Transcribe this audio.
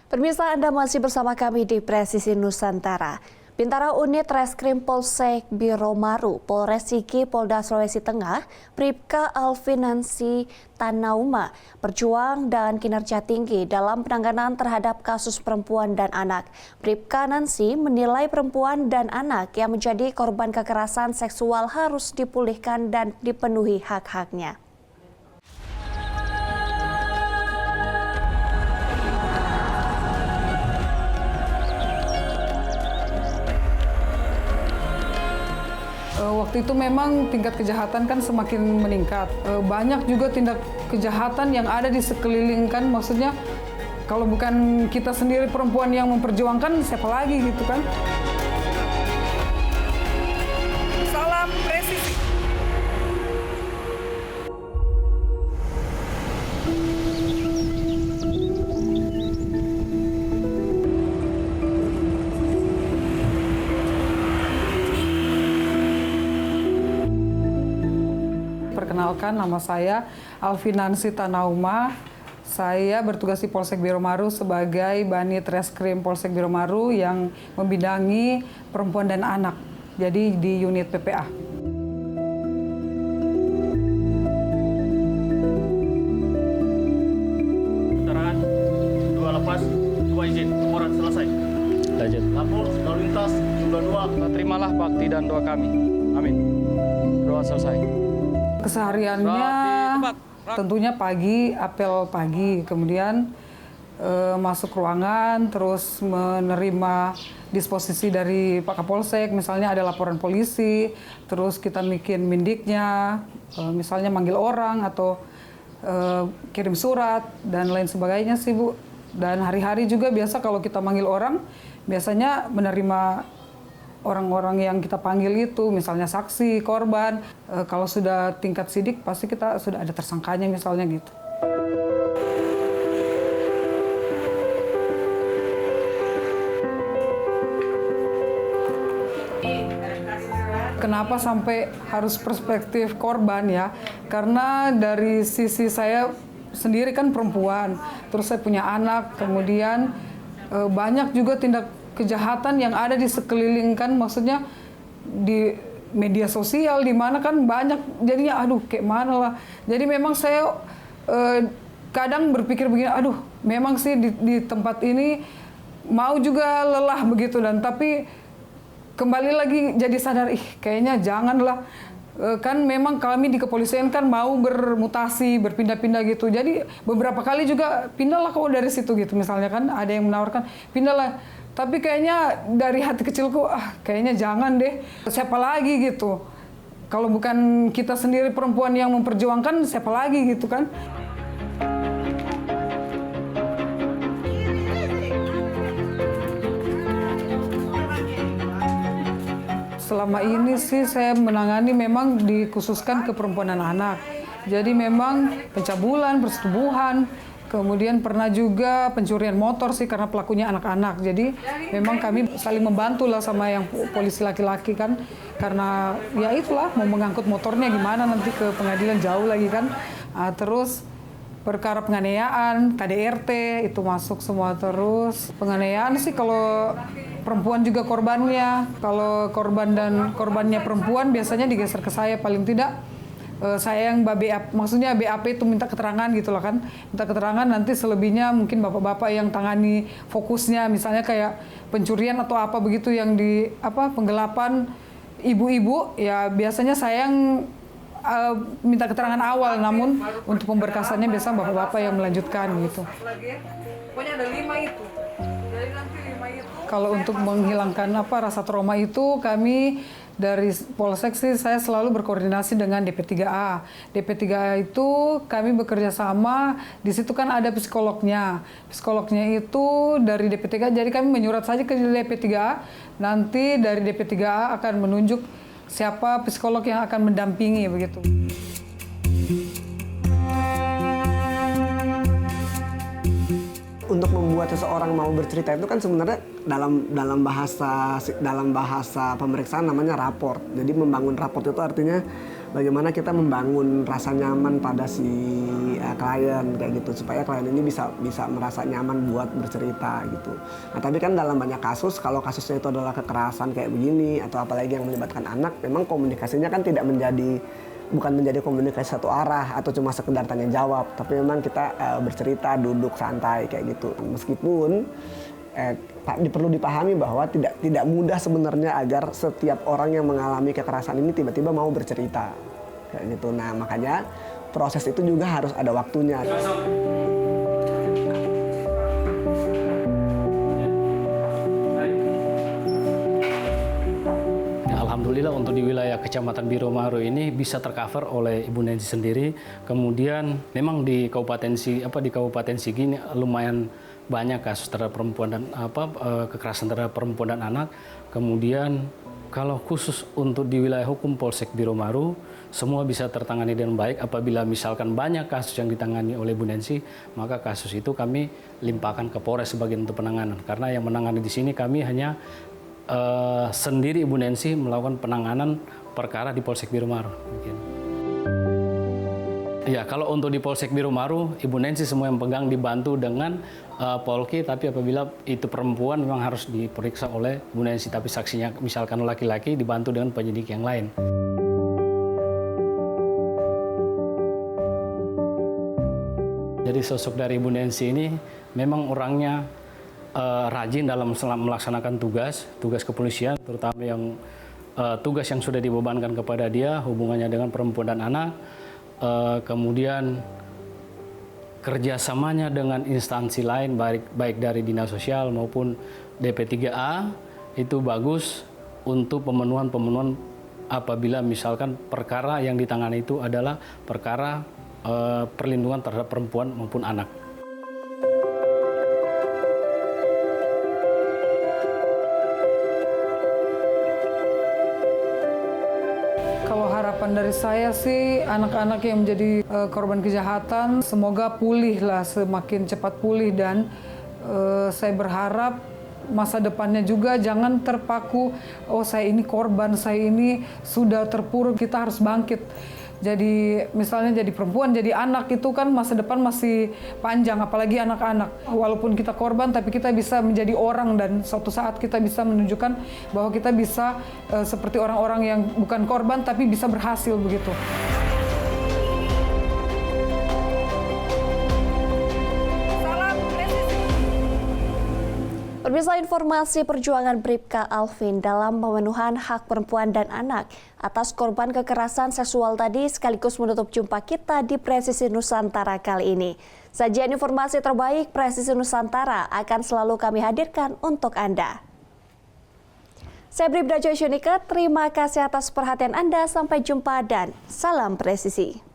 Pemirsa, Anda masih bersama kami di Presisi Nusantara. Bintara Unit Reskrim Polsek Biromaru, Polres Sigi, Polda Sulawesi Tengah, Bribka Alfinansi Tanauma, berjuang dan kinerja tinggi dalam penanganan terhadap kasus perempuan dan anak. Bribka Nancy menilai perempuan dan anak yang menjadi korban kekerasan seksual harus dipulihkan dan dipenuhi hak-haknya. Waktu itu memang tingkat kejahatan kan semakin meningkat. Banyak juga tindak kejahatan yang ada di sekeliling kan, maksudnya kalau bukan kita sendiri perempuan yang memperjuangkan, siapa lagi gitu kan. Salam presisi. Perkenalkan, nama saya Alfinansi Tanauma. Saya bertugas di Polsek Biromaru sebagai Banit Reskrim Polsek Biromaru yang membidangi perempuan dan anak. Jadi di unit PPA. Kendaraan 2 lepas, 2 izin, laporan selesai. Lanjut. Lapor lalu lintas jumlah 2. Terimalah bakti dan doa kami. Amin. Doa selesai. Kesehariannya tentunya pagi, apel pagi, kemudian masuk ruangan, terus menerima disposisi dari Pak Kapolsek, misalnya ada laporan polisi, terus kita bikin mindiknya, misalnya manggil orang atau kirim surat dan lain sebagainya sih Bu. Dan hari-hari juga biasa kalau kita manggil orang, biasanya menerima orang-orang yang kita panggil itu, misalnya saksi, korban. Kalau sudah tingkat sidik, pasti kita sudah ada tersangkanya misalnya gitu. Kenapa sampai harus perspektif korban ya? Karena dari sisi saya sendiri kan perempuan, terus saya punya anak, kemudian banyak juga tindak kejahatan yang ada di sekeliling kan, maksudnya di media sosial, di mana kan banyak, jadinya aduh kayak mana lah. Jadi memang saya kadang berpikir begini, aduh memang sih di tempat ini mau juga lelah begitu, dan tapi kembali lagi jadi sadar, kayaknya janganlah. Kan memang kami di kepolisian kan mau bermutasi, berpindah-pindah gitu. Jadi beberapa kali juga pindahlah kok dari situ gitu, misalnya kan ada yang menawarkan pindahlah. Tapi kayaknya dari hati kecilku, kayaknya jangan deh. Siapa lagi gitu. Kalau bukan kita sendiri perempuan yang memperjuangkan, siapa lagi gitu kan. Selama ini sih saya menangani memang dikhususkan ke perempuan dan anak. Jadi memang pencabulan, persetubuhan, kemudian pernah juga pencurian motor sih karena pelakunya anak-anak. Jadi memang kami saling membantu lah sama yang polisi laki-laki kan. Karena ya itulah mau mengangkut motornya gimana nanti ke pengadilan jauh lagi kan. Terus perkara penganiayaan, KDRT itu masuk semua. Terus penganiayaan sih kalau perempuan juga korbannya. Kalau korban dan korbannya perempuan biasanya digeser ke saya paling tidak. Saya yang BAP, maksudnya BAP itu minta keterangan gitu lah kan, minta keterangan, nanti selebihnya mungkin bapak-bapak yang tangani fokusnya, misalnya kayak pencurian atau apa begitu yang di penggelapan ibu-ibu, ya biasanya saya yang minta keterangan awal, namun untuk pemberkasannya biasa bapak-bapak yang melanjutkan gitu. Pokoknya ada 5 itu. Jadi nanti 5 itu. Kalau untuk menghilangkan rasa trauma itu, kami dari Polsek sih saya selalu berkoordinasi dengan DP3A. DP3A itu kami bekerja sama, di situ kan ada psikolognya. Psikolognya itu dari DP3A, jadi kami menyurat saja ke DP3A, nanti dari DP3A akan menunjuk siapa psikolog yang akan mendampingi begitu. Untuk membuat seseorang mau bercerita itu kan sebenarnya dalam bahasa pemeriksaan namanya raport. Jadi membangun raport itu artinya bagaimana kita membangun rasa nyaman pada si klien kayak gitu, supaya klien ini bisa merasa nyaman buat bercerita gitu. Nah tapi kan dalam banyak kasus, kalau kasusnya itu adalah kekerasan kayak begini atau apalagi yang melibatkan anak, memang komunikasinya kan bukan menjadi komunikasi satu arah atau cuma sekedar tanya jawab, tapi memang kita bercerita, duduk santai kayak gitu. Meskipun perlu dipahami bahwa tidak mudah sebenarnya agar setiap orang yang mengalami kekerasan ini tiba-tiba mau bercerita kayak gitu. Nah makanya proses itu juga harus ada waktunya. Alhamdulillah untuk di wilayah Kecamatan Biromaru ini bisa tercover oleh Ibu Nancy sendiri. Kemudian memang di Kabupaten Sigi ini lumayan banyak kasus terhadap perempuan dan kekerasan terhadap perempuan dan anak. Kemudian kalau khusus untuk di wilayah hukum Polsek Biromaru, semua bisa tertangani dengan baik. Apabila misalkan banyak kasus yang ditangani oleh Bu Nancy, maka kasus itu kami limpahkan ke Polres sebagai untuk penanganan. Karena yang menangani di sini kami hanya sendiri Ibu Nancy melakukan penanganan perkara di Polsek Biromaru. Ya, kalau untuk di Polsek Biromaru, Ibu Nancy semua yang pegang dibantu dengan Polki, tapi apabila itu perempuan memang harus diperiksa oleh Bu Nancy, tapi saksinya misalkan laki-laki dibantu dengan penyidik yang lain. Jadi sosok dari Ibu Nancy ini memang orangnya rajin dalam melaksanakan tugas kepolisian, terutama yang tugas yang sudah dibebankan kepada dia hubungannya dengan perempuan dan anak. Kemudian kerjasamanya dengan instansi lain, baik dari Dinas Sosial maupun DP3A itu bagus untuk pemenuhan apabila misalkan perkara yang ditangani itu adalah perkara perlindungan terhadap perempuan maupun anak. Harapan dari saya sih anak-anak yang menjadi korban kejahatan semoga pulih lah, semakin cepat pulih, dan saya berharap masa depannya juga jangan terpaku, oh saya ini korban, saya ini sudah terpuruk, kita harus bangkit. Jadi misalnya jadi perempuan, jadi anak itu kan masa depan masih panjang, apalagi anak-anak. Walaupun kita korban, tapi kita bisa menjadi orang dan suatu saat kita bisa menunjukkan bahwa kita bisa seperti orang-orang yang bukan korban tapi bisa berhasil begitu. Pemirsa, informasi perjuangan Bribka Alvin dalam pemenuhan hak perempuan dan anak atas korban kekerasan seksual tadi sekaligus menutup jumpa kita di Presisi Nusantara kali ini. Sajian informasi terbaik Presisi Nusantara akan selalu kami hadirkan untuk Anda. Saya Bribda Joy Shunika, terima kasih atas perhatian Anda, sampai jumpa dan salam presisi.